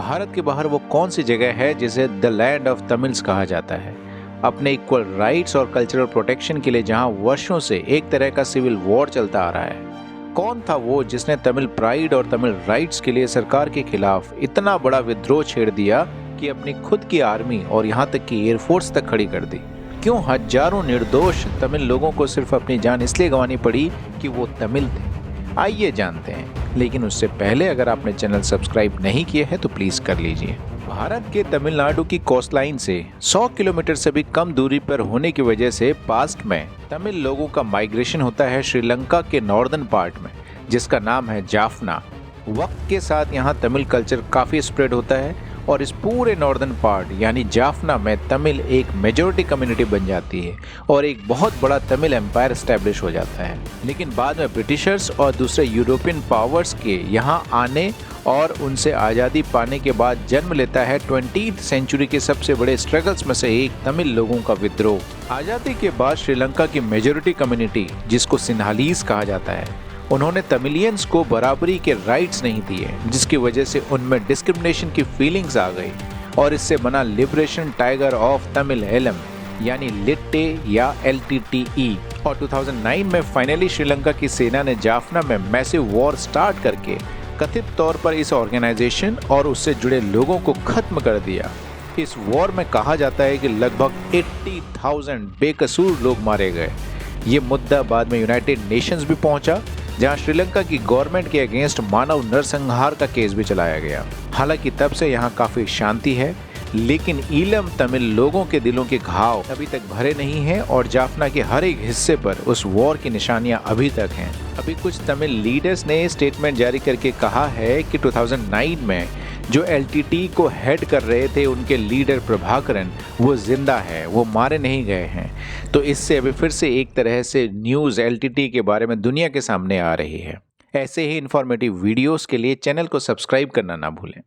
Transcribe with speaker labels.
Speaker 1: भारत के बाहर वो कौन सी जगह है जिसे द लैंड ऑफ तमिल्स कहा जाता है? अपने इक्वल राइट्स और कल्चरल प्रोटेक्शन के लिए जहां वर्षों से एक तरह का सिविल वॉर चलता आ रहा है। कौन था वो जिसने तमिल प्राइड और तमिल राइट्स के लिए सरकार के खिलाफ इतना बड़ा विद्रोह छेड़ दिया कि अपनी खुद की आर्मी और यहाँ तक कि एयरफोर्स तक खड़ी कर दी? क्यों हजारों निर्दोष तमिल लोगों को सिर्फ अपनी जान इसलिए गंवानी पड़ी कि वो तमिल थे? आइए जानते हैं, लेकिन उससे पहले अगर आपने चैनल सब्सक्राइब नहीं किए हैं तो प्लीज कर लीजिए। भारत के तमिलनाडु की कोस्टलाइन से 100 किलोमीटर से भी कम दूरी पर होने की वजह से पास्ट में तमिल लोगों का माइग्रेशन होता है श्रीलंका के नॉर्दर्न पार्ट में, जिसका नाम है जाफना। वक्त के साथ यहाँ तमिल कल्चर काफी स्प्रेड होता है और इस पूरे नॉर्दर्न पार्ट यानी जाफना में तमिल एक मेजॉरिटी कम्युनिटी बन जाती है और एक बहुत बड़ा तमिल एम्पायर एस्टेब्लिश हो जाता है। लेकिन बाद में ब्रिटिशर्स और दूसरे यूरोपियन पावर्स के यहाँ आने और उनसे आज़ादी पाने के बाद जन्म लेता है 20th सेंचुरी के सबसे बड़े स्ट्रगल्स में से एक तमिल लोगों का विद्रोह। आज़ादी के बाद श्रीलंका की मेजॉरिटी कम्युनिटी, जिसको सिन्हालीस कहा जाता है, उन्होंने तमिलियंस को बराबरी के राइट्स नहीं दिए, जिसकी वजह से उनमें डिस्क्रिमिनेशन की फीलिंग्स आ गई और इससे बना liberation tiger of Tamil Eelam यानी लिट्टे या LTTE। और 2009 में फाइनली श्रीलंका की सेना ने जाफना में मैसिव वॉर स्टार्ट करके कथित तौर पर इस ऑर्गेनाइजेशन और उससे जुड़े लोगों को खत्म कर दिया। इस वॉर में कहा जाता है कि लगभग 80,000 बेकसूर लोग मारे गए। ये मुद्दा बाद में यूनाइटेड नेशंस भी पहुंचा, जहां श्रीलंका की गवर्नमेंट के अगेंस्ट मानव नरसंहार का केस भी चलाया गया। हालांकि तब से यहां काफी शांति है, लेकिन ईलम तमिल लोगों के दिलों के घाव अभी तक भरे नहीं हैं और जाफना के हर एक हिस्से पर उस वॉर की निशानियां अभी तक हैं। अभी कुछ तमिल लीडर्स ने स्टेटमेंट जारी करके कहा है कि 2009 में जो LTT को हेड कर रहे थे उनके लीडर प्रभाकरन, वो जिंदा है, वो मारे नहीं गए हैं। तो इससे अभी फिर से एक तरह से न्यूज़ LTT के बारे में दुनिया के सामने आ रही है। ऐसे ही इंफॉर्मेटिव वीडियोस के लिए चैनल को सब्सक्राइब करना ना भूलें।